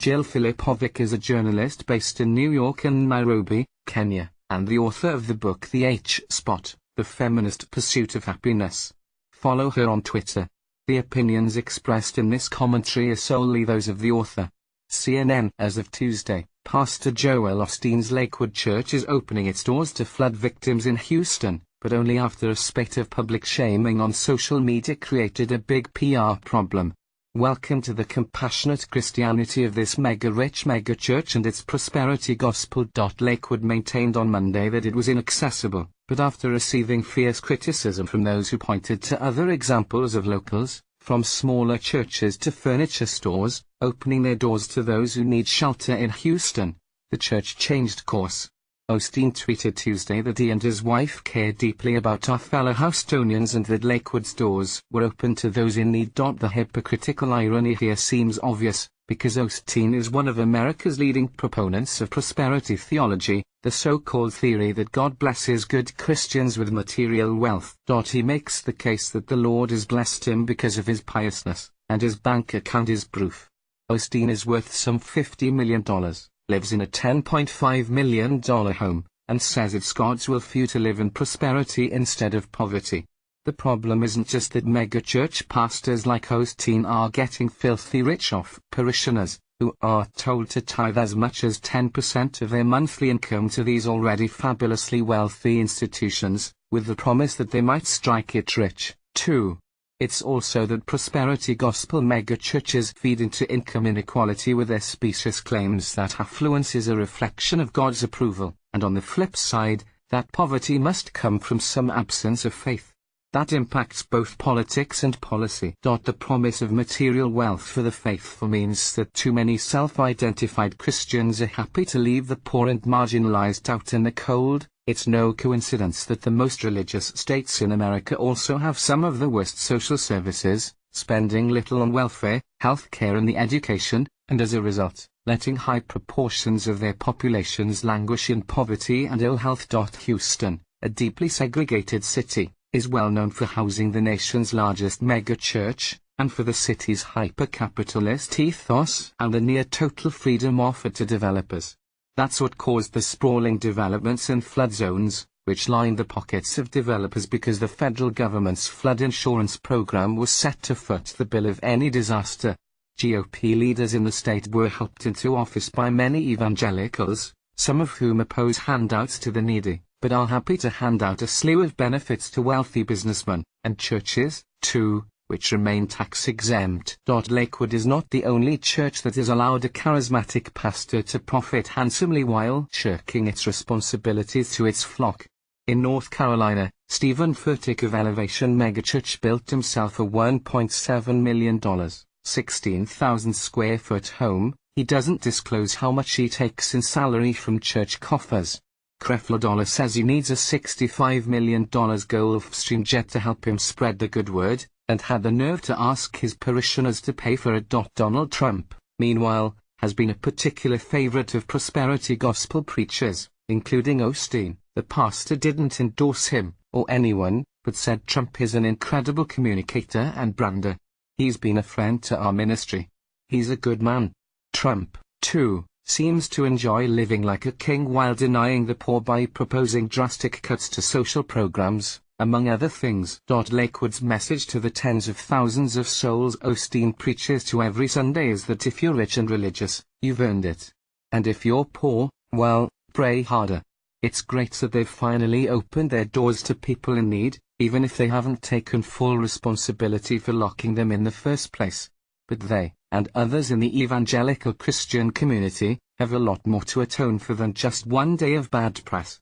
Jill Filipovic is a journalist based in New York and Nairobi, Kenya, and the author of the book The H-Spot, The Feminist Pursuit of Happiness. Follow her on Twitter. The opinions expressed in this commentary are solely those of the author. CNN. As of Tuesday, Pastor Joel Osteen's Lakewood Church is opening its doors to flood victims in Houston, but only after a spate of public shaming on social media created a big PR problem. Welcome to the compassionate Christianity of this mega-rich mega-church and its prosperity gospel. Lakewood maintained on Monday that it was inaccessible, but after receiving fierce criticism from those who pointed to other examples of locals, from smaller churches to furniture stores, opening their doors to those who need shelter in Houston, the church changed course. Osteen tweeted Tuesday that he and his wife care deeply about our fellow Houstonians and that Lakewood's doors were open to those in need. The hypocritical irony here seems obvious, because Osteen is one of America's leading proponents of prosperity theology, the so-called theory that God blesses good Christians with material wealth. He makes the case that the Lord has blessed him because of his piousness, and his bank account is proof. Osteen is worth some $50 million. Lives in a $10.5 million home, and says it's God's will for you to live in prosperity instead of poverty. The problem isn't just that megachurch pastors like Osteen are getting filthy rich off parishioners, who are told to tithe as much as 10% of their monthly income to these already fabulously wealthy institutions, with the promise that they might strike it rich, too. It's also that prosperity gospel megachurches feed into income inequality with their specious claims that affluence is a reflection of God's approval, and on the flip side, that poverty must come from some absence of faith. That impacts both politics and policy. The promise of material wealth for the faithful means that too many self-identified Christians are happy to leave the poor and marginalized out in the cold. It's no coincidence that the most religious states in America also have some of the worst social services, spending little on welfare, health care and the education, and as a result, letting high proportions of their populations languish in poverty and ill health. Houston, a deeply segregated city, is well known for housing the nation's largest megachurch, and for the city's hyper-capitalist ethos and the near-total freedom offered to developers. That's what caused the sprawling developments in flood zones, which lined the pockets of developers because the federal government's flood insurance program was set to foot the bill of any disaster. GOP leaders in the state were helped into office by many evangelicals, some of whom oppose handouts to the needy, but are happy to hand out a slew of benefits to wealthy businessmen, and churches, too, which remain tax-exempt. Lakewood is not the only church that has allowed a charismatic pastor to profit handsomely while shirking its responsibilities to its flock. In North Carolina, Stephen Furtick of Elevation Megachurch built himself a $1.7 million, 16,000 square foot home. He doesn't disclose how much he takes in salary from church coffers. Creflo says he needs a $65 million Gulfstream jet to help him spread the good word, and had the nerve to ask his parishioners to pay for it. Donald Trump, meanwhile, has been a particular favorite of prosperity gospel preachers, including Osteen. The pastor didn't endorse him, or anyone, but said Trump is an incredible communicator and brander. He's been a friend to our ministry. He's a good man. Trump, too, seems to enjoy living like a king while denying the poor by proposing drastic cuts to social programs, among other things. Lakewood's message to the tens of thousands of souls Osteen preaches to every Sunday is that if you're rich and religious, you've earned it. And if you're poor, well, pray harder. It's great that they've finally opened their doors to people in need, even if they haven't taken full responsibility for locking them in the first place. But they, and others in the evangelical Christian community, have a lot more to atone for than just one day of bad press.